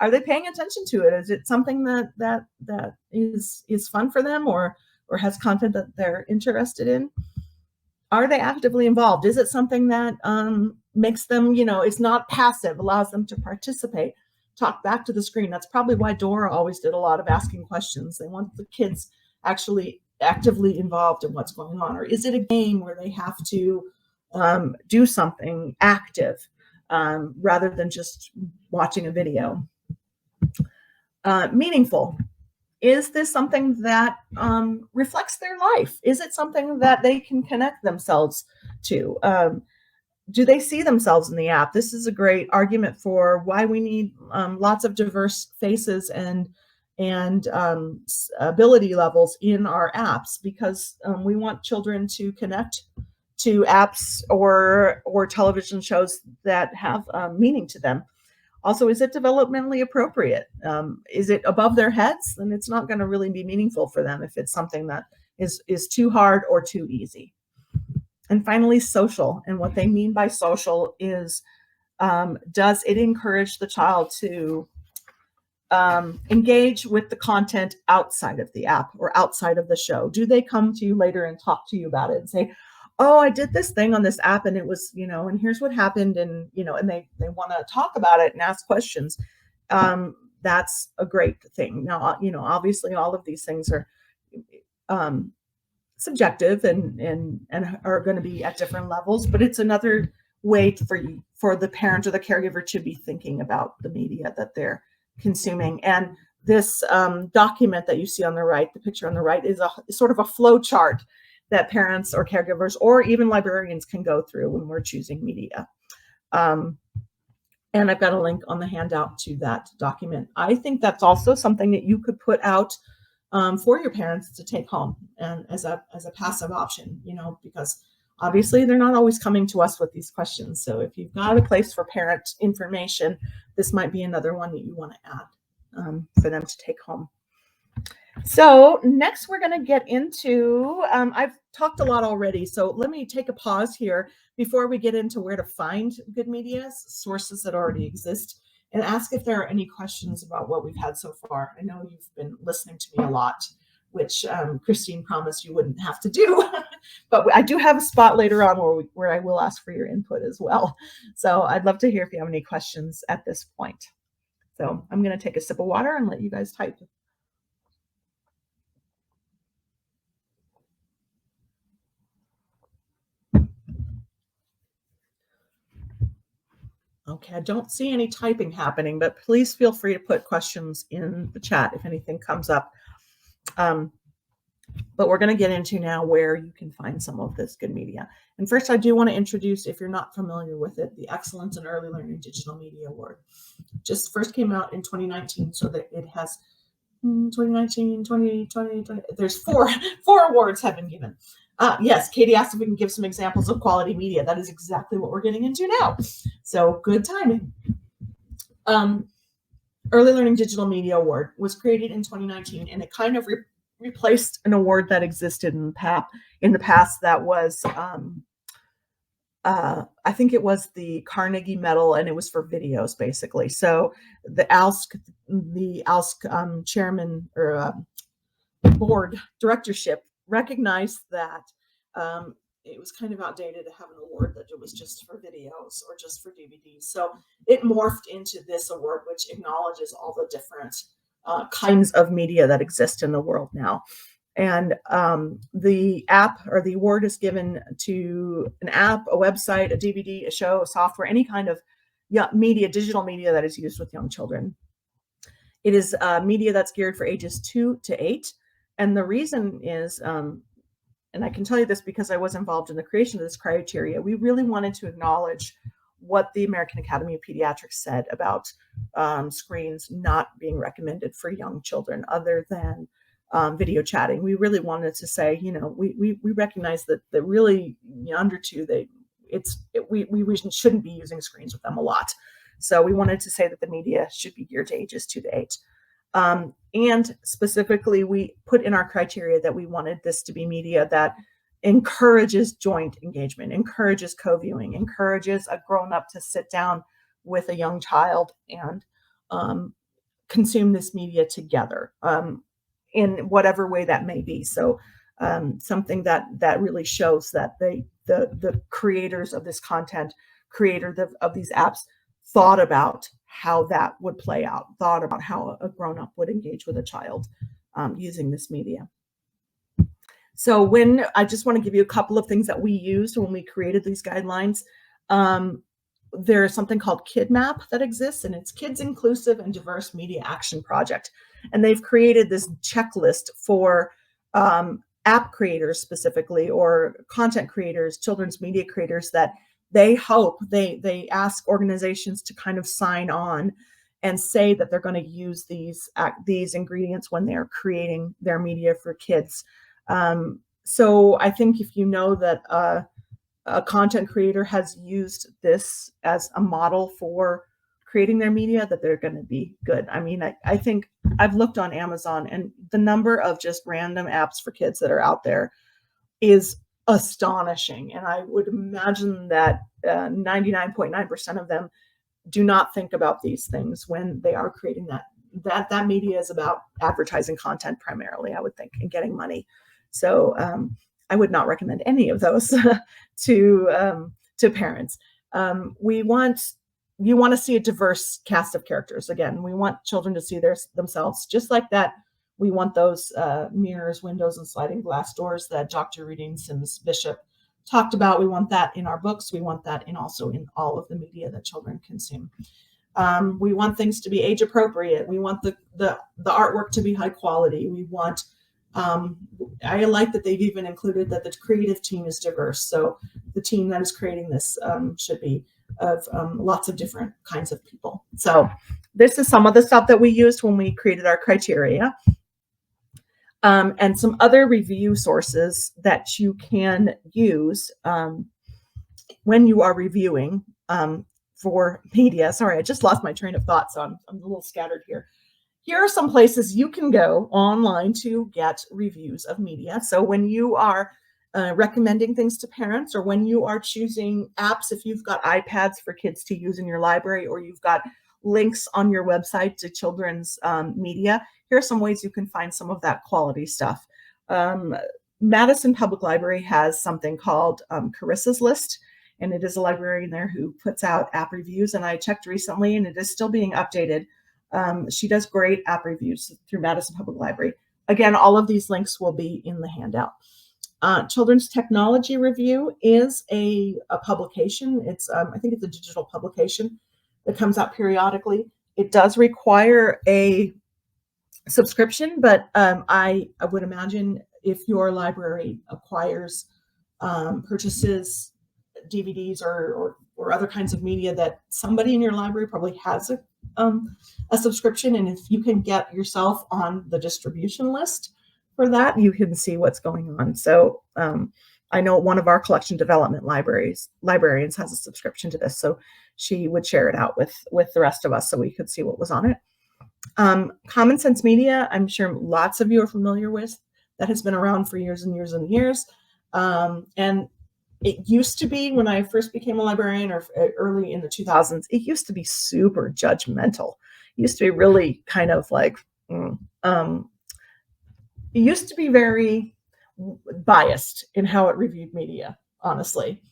S2: are they paying attention to it? Is it something that is fun for them, or has content that they're interested in? Are they actively involved? Is it something that makes them, it's not passive, allows them to participate, talk back to the screen? That's probably why Dora always did a lot of asking questions. They want the kids actually actively involved in what's going on. Or is it a game where they have to do something active rather than just watching a video? Meaningful. Is this something that reflects their life? Is it something that they can connect themselves to? Do they see themselves in the app? This is a great argument for why we need lots of diverse faces and ability levels in our apps, because we want children to connect to apps or television shows that have meaning to them. Also, is it developmentally appropriate? Is it above their heads? Then it's not going to really be meaningful for them if it's something that is too hard or too easy. And finally, social. And what they mean by social is, does it encourage the child to engage with the content outside of the app or outside of the show? Do they come to you later and talk to you about it and say, oh, I did this thing on this app and it was, and here's what happened, and and they want to talk about it and ask questions? That's a great thing. Now, obviously all of these things are subjective and are going to be at different levels, but it's another way for the parent or the caregiver to be thinking about the media that they're consuming. And this document that you see on the right, the picture on the right, is sort of a flow chart that parents or caregivers or even librarians can go through when we're choosing media. And I've got a link on the handout to that document. I think that's also something that you could put out for your parents to take home and as a passive option, because obviously they're not always coming to us with these questions. So if you've got a place for parent information, this might be another one that you want to add for them to take home. So next we're going to get into, I've talked a lot already, so let me take a pause here before we get into where to find good media, sources that already exist, and ask if there are any questions about what we've had so far. I know you've been listening to me a lot, which Christine promised you wouldn't have to do, but I do have a spot later on where I will ask for your input as well. So I'd love to hear if you have any questions at this point. So I'm going to take a sip of water and let you guys type. Okay, I don't see any typing happening, but please feel free to put questions in the chat if anything comes up. But we're going to get into now where you can find some of this good media. And first, I do want to introduce, if you're not familiar with it, the Excellence in Early Learning Digital Media Award. Just first came out in 2019, so that it has 2019, 2020, there's four awards have been given. Yes, Katie asked if we can give some examples of quality media. That is exactly what we're getting into now. So good timing. Early Learning Digital Media Award was created in 2019, and it kind of replaced an award that existed in the past that was I think it was the Carnegie Medal, and it was for videos basically. So the ALSC chairman or board directorship recognized that it was kind of outdated to have an award that it was just for videos or just for DVDs. So it morphed into this award, which acknowledges all the different kinds of media that exist in the world now. And the app or the award is given to an app, a website, a DVD, a show, a software, any kind of media, digital media that is used with young children. It is media that's geared for ages 2 to 8. And the reason is, and I can tell you this because I was involved in the creation of this criteria, we really wanted to acknowledge what the American Academy of Pediatrics said about screens not being recommended for young children other than video chatting. We really wanted to say, we recognize that really under 2, we shouldn't be using screens with them a lot. So we wanted to say that the media should be geared to ages 2 to 8. And specifically, we put in our criteria that we wanted this to be media that encourages joint engagement, encourages co-viewing, encourages a grown-up to sit down with a young child and consume this media together in whatever way that may be. So something that really shows that the creators of this content, of these apps, thought about how that would play out, thought about how a grown-up would engage with a child using this media. So I just want to give you a couple of things that we used when we created these guidelines. There's something called KidMap that exists, and it's Kids Inclusive and Diverse Media Action Project. And they've created this checklist for app creators specifically, or content creators, children's media creators, that they hope they ask organizations to kind of sign on and say that they're going to use these ingredients when they're creating their media for kids. So I think if you know that a content creator has used this as a model for creating their media, that they're going to be good. I mean, I think I've looked on Amazon, and the number of just random apps for kids that are out there is astonishing. And I would imagine that 99.9% of them do not think about these things when they are creating that media is about advertising content primarily, I would think, and getting money. So I would not recommend any of those to parents. You want to see a diverse cast of characters. Again, we want children to see themselves just like that. We want those mirrors, windows, and sliding glass doors that Dr. Reading Sims Bishop talked about. We want that in our books. We want that also in all of the media that children consume. We want things to be age appropriate. We want the artwork to be high quality. We want, I like that they've even included that the creative team is diverse. So the team that is creating this should be of lots of different kinds of people. So this is some of the stuff that we used when we created our criteria. And some other review sources that you can use when you are reviewing for media. Sorry, I just lost my train of thought, so I'm a little scattered here. Here are some places you can go online to get reviews of media. So when you are recommending things to parents, or when you are choosing apps, if you've got iPads for kids to use in your library, or you've got links on your website to children's media, here are some ways you can find some of that quality stuff. Madison Public Library has something called Carissa's List, and it is a librarian there who puts out app reviews, and I checked recently, and it is still being updated. She does great app reviews through Madison Public Library. Again, all of these links will be in the handout. Children's Technology Review is a publication. It's I think it's a digital publication that comes out periodically. It does require a subscription, but I would imagine if your library acquires purchases DVDs or other kinds of media, that somebody in your library probably has a subscription, and if you can get yourself on the distribution list for that, you can see what's going on. So I know one of our collection development librarians has a subscription to this, so she would share it out with the rest of us so we could see what was on it. Common Sense Media, I'm sure lots of you are familiar with. That has been around for years and years and years. And it used to be, when I first became a librarian, or early in the 2000s, it used to be super judgmental. It used to be really kind of like, it used to be very biased in how it reviewed media, honestly.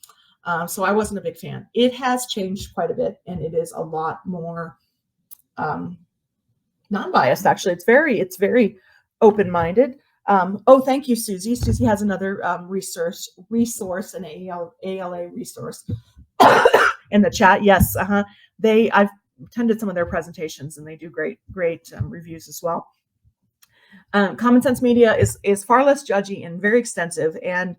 S2: So I wasn't a big fan. It has changed quite a bit, and it is a lot more non-biased. Actually, it's very open-minded. Oh, thank you, Susie. Susie has another resource, an ALA resource in the chat. Yes, I've attended some of their presentations, and they do great reviews as well. Common Sense Media is far less judgy and very extensive, and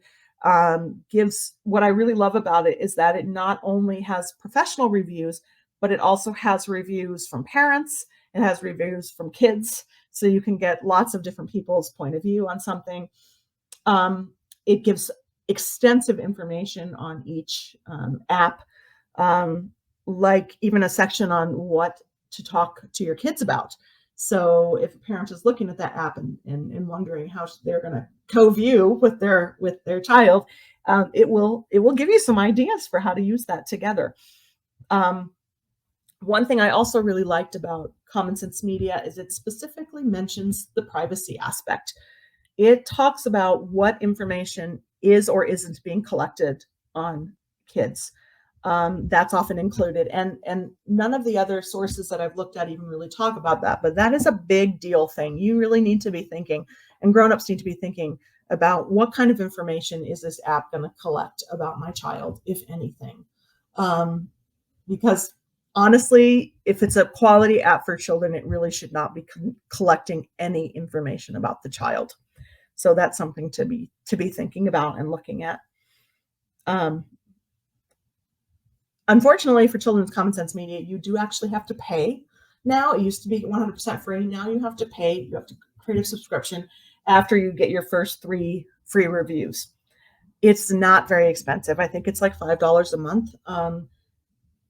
S2: gives, what I really love about it is that it not only has professional reviews, but it also has reviews from parents. It has reviews from kids, so you can get lots of different people's point of view on something. It gives extensive information on each app, like even a section on what to talk to your kids about. So if a parent is looking at that app and wondering how they're going to co-view with their child, it will give you some ideas for how to use that together. One thing I also really liked about Common Sense Media is it specifically mentions the privacy aspect. It talks about what information is or isn't being collected on kids. That's often included, and none of the other sources that I've looked at even really talk about that, but that is a big deal thing. You really need to be thinking, and grown-ups need to be thinking about, what kind of information is this app going to collect about my child, if anything. Because honestly, if it's a quality app for children, it really should not be collecting any information about the child. So that's something to be thinking about and looking at. Unfortunately for Children's Common Sense Media, you do actually have to pay now. It used to be 100% free. Now you have to pay. You have to create a subscription after you get your first 3 free reviews. It's not very expensive. I think it's like $5 a month.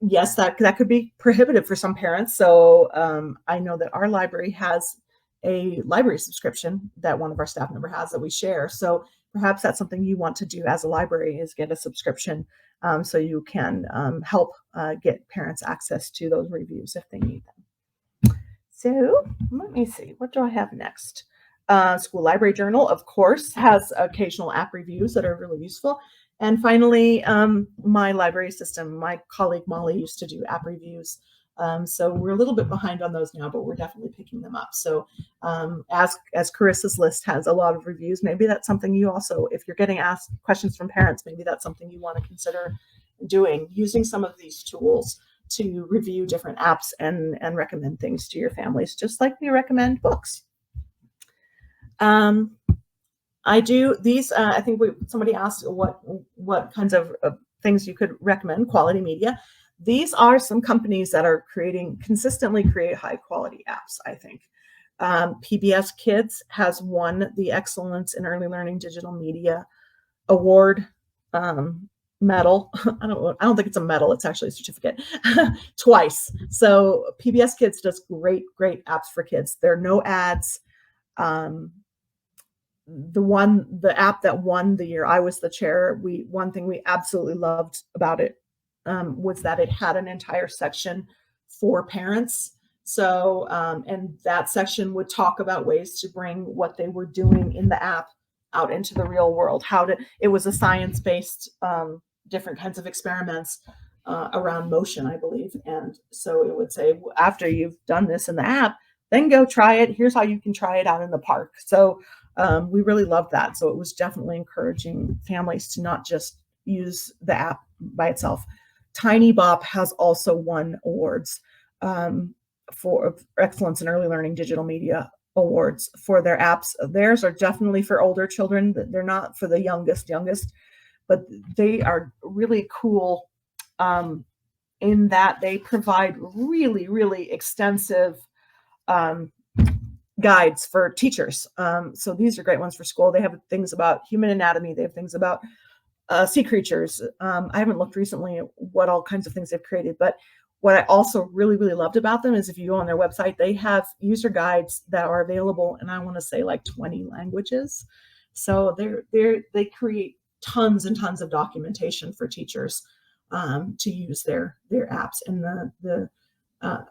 S2: Yes, that could be prohibitive for some parents. So I know that our library has a library subscription that one of our staff member has that we share. So perhaps that's something you want to do as a library, is get a subscription, so you can help get parents access to those reviews if they need them. So let me see, what do I have next? School Library Journal, of course, has occasional app reviews that are really useful. And finally, my library system, my colleague Molly used to do app reviews. So we're a little bit behind on those now, but we're definitely picking them up. So as Carissa's list has a lot of reviews, maybe that's something you also, if you're getting asked questions from parents, maybe that's something you want to consider doing, using some of these tools to review different apps and recommend things to your families, just like we recommend books. I do these. I think somebody asked what kinds of things you could recommend, quality media. These are some companies that are consistently create high quality apps, I think. PBS Kids has won the Excellence in Early Learning Digital Media Award medal. I don't think it's a medal. It's actually a certificate. Twice. So PBS Kids does great apps for kids. There are no ads. The app that won the year I was the chair, one thing we absolutely loved about it was that it had an entire section for parents. So, and that section would talk about ways to bring what they were doing in the app out into the real world. It was a science-based, different kinds of experiments around motion, I believe. And so it would say, after you've done this in the app, then go try it. Here's how you can try it out in the park. So we really loved that. So it was definitely encouraging families to not just use the app by itself. Tiny Bop has also won awards for Excellence in Early Learning Digital Media Awards for their apps. Theirs are definitely for older children. They're not for the youngest, but they are really cool in that they provide really extensive guides for teachers. So these are great ones for school. They have things about human anatomy. They have things about sea creatures. I haven't looked recently at what all kinds of things they've created, but what I also really, really loved about them is if you go on their website, they have user guides that are available, and I want to say like 20 languages. So they create tons and tons of documentation for teachers to use their apps. And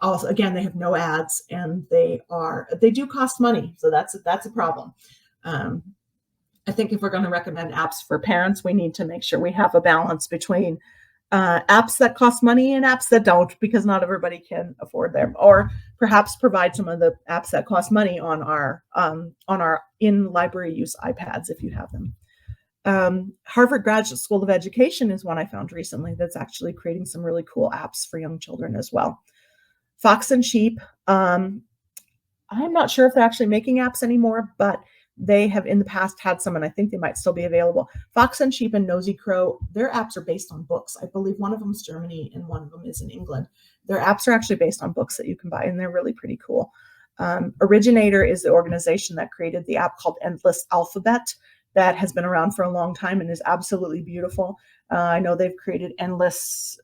S2: also, again, they have no ads, and they do cost money, so that's a problem. I think if we're going to recommend apps for parents, we need to make sure we have a balance between apps that cost money and apps that don't, because not everybody can afford them, or perhaps provide some of the apps that cost money on our in-library use iPads if you have them. Harvard Graduate School of Education is one I found recently that's actually creating some really cool apps for young children as well. Fox and Sheep, I'm not sure if they're actually making apps anymore, but they have in the past had some, and I think they might still be available. Fox and Sheep and Nosy Crow, their apps are based on books. I believe one of them is Germany and one of them is in England. Their apps are actually based on books that you can buy, and they're really pretty cool. Originator is the organization that created the app called Endless Alphabet that has been around for a long time and is absolutely beautiful. I know they've created Endless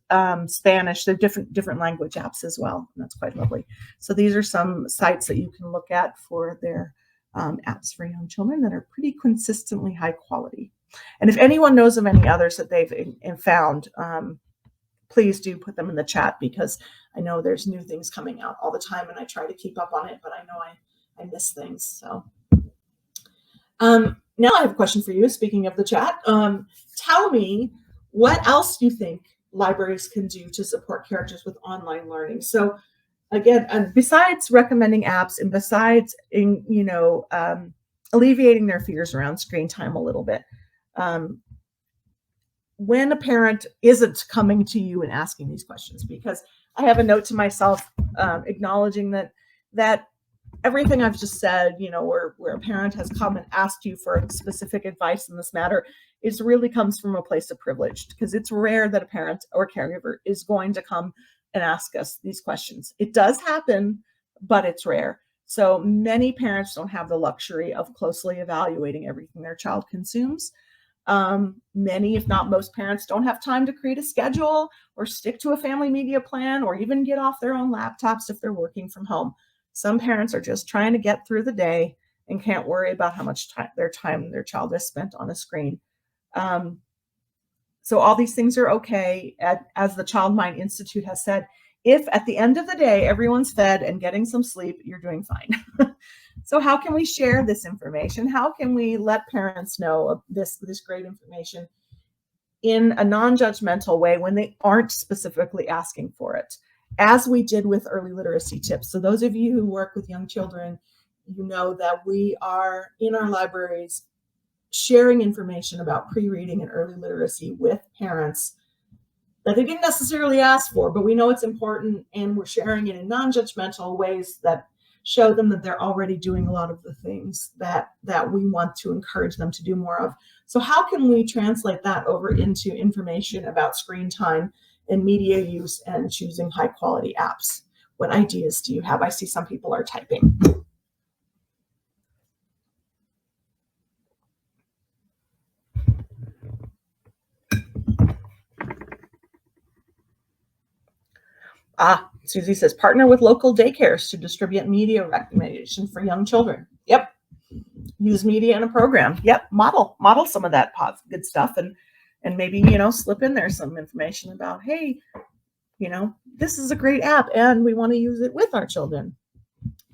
S2: Spanish. They're different language apps as well, and that's quite lovely. So these are some sites that you can look at for their apps for young children that are pretty consistently high quality. And if anyone knows of any others that they've found, please do put them in the chat, because I know there's new things coming out all the time, and I try to keep up on it, but I know I miss things. So now I have a question for you. Speaking of the chat, tell me what else you think libraries can do to support characters with online learning. So again, besides recommending apps and besides alleviating their fears around screen time a little bit, when a parent isn't coming to you and asking these questions, because I have a note to myself acknowledging that everything I've just said, where a parent has come and asked you for specific advice in this matter, it really comes from a place of privilege, because it's rare that a parent or caregiver is going to come and ask us these questions. It does happen, but it's rare. So many parents don't have the luxury of closely evaluating everything their child consumes. Many, if not most, parents don't have time to create a schedule or stick to a family media plan or even get off their own laptops if they're working from home. Some parents are just trying to get through the day and can't worry about how much time their child has spent on a screen. So all these things are okay. As the Child Mind Institute has said, if at the end of the day everyone's fed and getting some sleep, you're doing fine. So how can we share this information? How can we let parents know of this great information in a non-judgmental way when they aren't specifically asking for it, as we did with early literacy tips? So those of you who work with young children, you know that we are in our libraries sharing information about pre-reading and early literacy with parents that they didn't necessarily ask for, but we know it's important, and we're sharing it in non-judgmental ways that show them that they're already doing a lot of the things that we want to encourage them to do more of. So how can we translate that over into information about screen time and media use and choosing high quality apps? What ideas do you have? I see some people are typing. Susie says, partner with local daycares to distribute media recommendation for young children. Yep. Use media in a program. Yep. Model some of that good stuff, and maybe, slip in there some information about, hey, this is a great app and we want to use it with our children.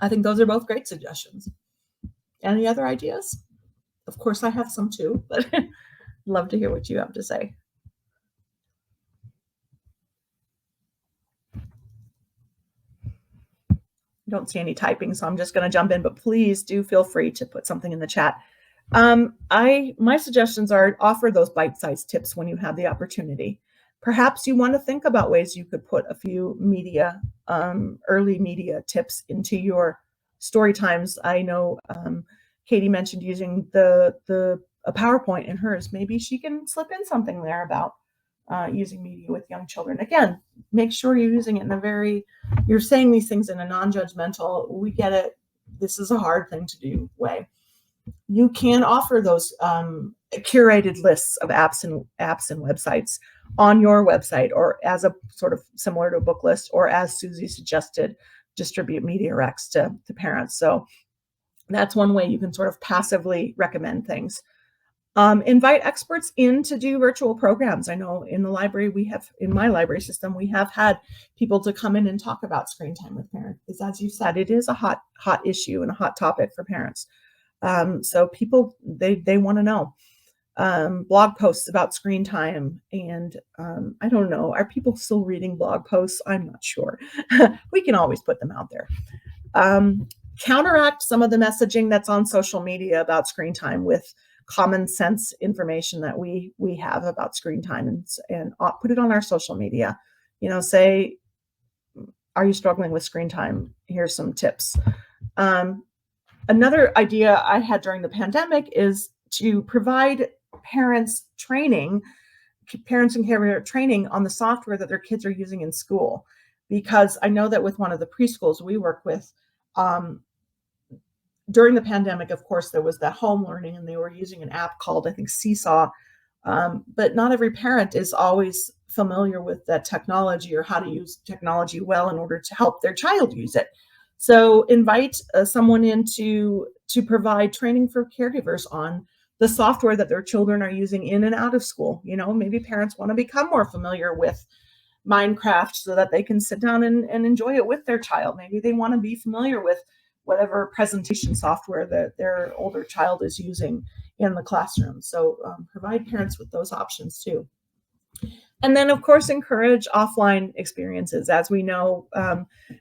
S2: I think those are both great suggestions. Any other ideas? Of course, I have some too, but love to hear what you have to say. Don't see any typing, so I'm just going to jump in, but please do feel free to put something in the chat. My suggestions are offer those bite-sized tips when you have the opportunity. Perhaps you want to think about ways you could put a few media, early media tips into your story times. I know Katie mentioned using a PowerPoint in hers. Maybe she can slip in something there about using media with young children. Again, make sure you're using it in you're saying these things in a non-judgmental, we get it, this is a hard thing to do way. You can offer those curated lists of apps and websites on your website, or as a sort of similar to a book list, or as Susie suggested, distribute media recs to parents. So that's one way you can sort of passively recommend things. Invite experts in to do virtual programs. I know in the library, in my library system, we have had people to come in and talk about screen time with parents, because as you said, it is a hot issue and a hot topic for parents. So people, they want to know. Blog posts about screen time. And I don't know, are people still reading blog posts? I'm not sure. We can always put them out there. Counteract some of the messaging that's on social media about screen time with common sense information that we have about screen time, and put it on our social media. Say, are you struggling with screen time? Here's some tips. Another idea I had during the pandemic is to provide parents and caregiver training on the software that their kids are using in school. Because I know that with one of the preschools we work with, during the pandemic, of course, there was that home learning, and they were using an app called, I think, Seesaw. But not every parent is always familiar with that technology, or how to use technology well in order to help their child use it. So invite someone in to provide training for caregivers on the software that their children are using in and out of school. Maybe parents want to become more familiar with Minecraft so that they can sit down and enjoy it with their child. Maybe they want to be familiar with whatever presentation software that their older child is using in the classroom. So provide parents with those options too. And then, of course, encourage offline experiences. As we know,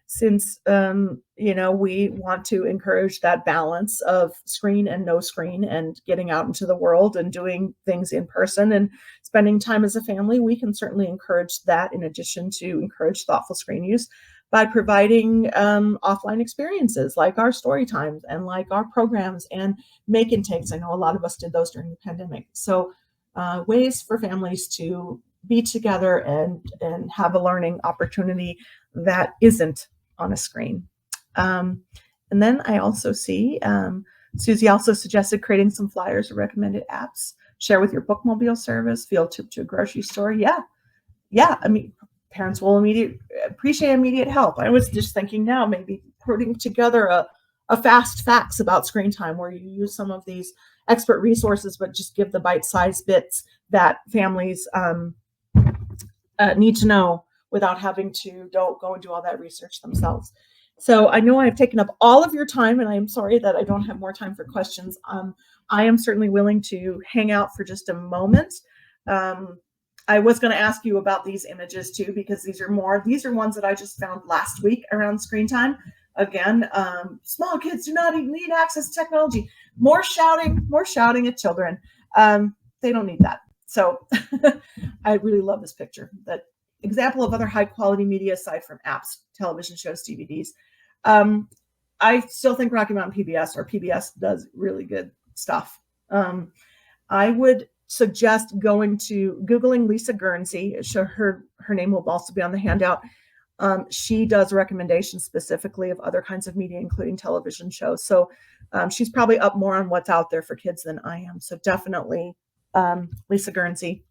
S2: since we want to encourage that balance of screen and no screen, and getting out into the world and doing things in person and spending time as a family, we can certainly encourage that, in addition to encourage thoughtful screen use, by providing offline experiences like our story times and like our programs and make intakes. I know a lot of us did those during the pandemic. So ways for families to be together and have a learning opportunity that isn't on a screen. And then I also see Susie also suggested creating some flyers or recommended apps, share with your bookmobile service, field trip to a grocery store. Yeah. I mean, parents will appreciate immediate help. I was just thinking now, maybe putting together a fast facts about screen time, where you use some of these expert resources, but just give the bite-sized bits that families need to know without having to go and do all that research themselves. So I know I've taken up all of your time, and I am sorry that I don't have more time for questions. I am certainly willing to hang out for just a moment. I was going to ask you about these images too, because these are ones that I just found last week around screen time. Again, small kids do not even need access to technology. More shouting at children. They don't need that. So I really love this picture. That example of other high quality media aside from apps, television shows, DVDs. I still think Rocky Mountain PBS does really good stuff. I would suggest Googling Lisa Guernsey. Her name will also be on the handout. She does recommendations specifically of other kinds of media, including television shows. So she's probably up more on what's out there for kids than I am. So definitely Lisa Guernsey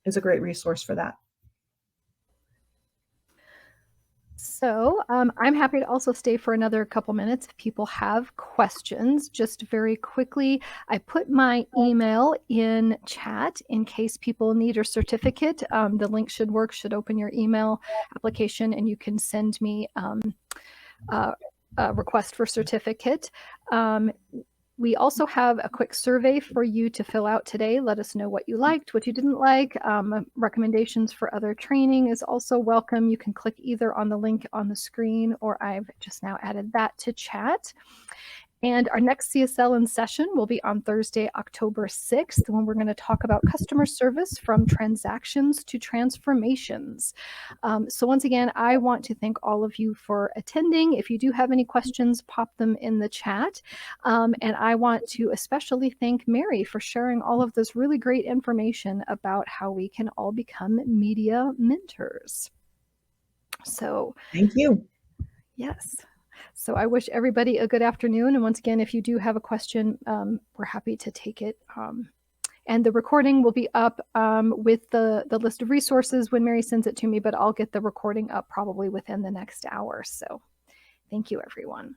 S2: is a great resource for that.
S1: So I'm happy to also stay for another couple minutes if people have questions. Just very quickly, I put my email in chat in case people need a certificate. The link should open your email application, and you can send me a request for certificate. We also have a quick survey for you to fill out today. Let us know what you liked, what you didn't like. Recommendations for other training is also welcome. You can click either on the link on the screen, or I've just now added that to chat. And our next CSL in session will be on Thursday, October 6th, when we're going to talk about customer service from transactions to transformations. So once again, I want to thank all of you for attending. If you do have any questions, pop them in the chat. And I want to especially thank Mary for sharing all of this really great information about how we can all become media mentors. So
S2: thank you.
S1: Yes. So I wish everybody a good afternoon. And once again, if you do have a question, we're happy to take it And the recording will be up with the list of resources when Mary sends it to me, but I'll get the recording up probably within the next hour. So thank you, everyone.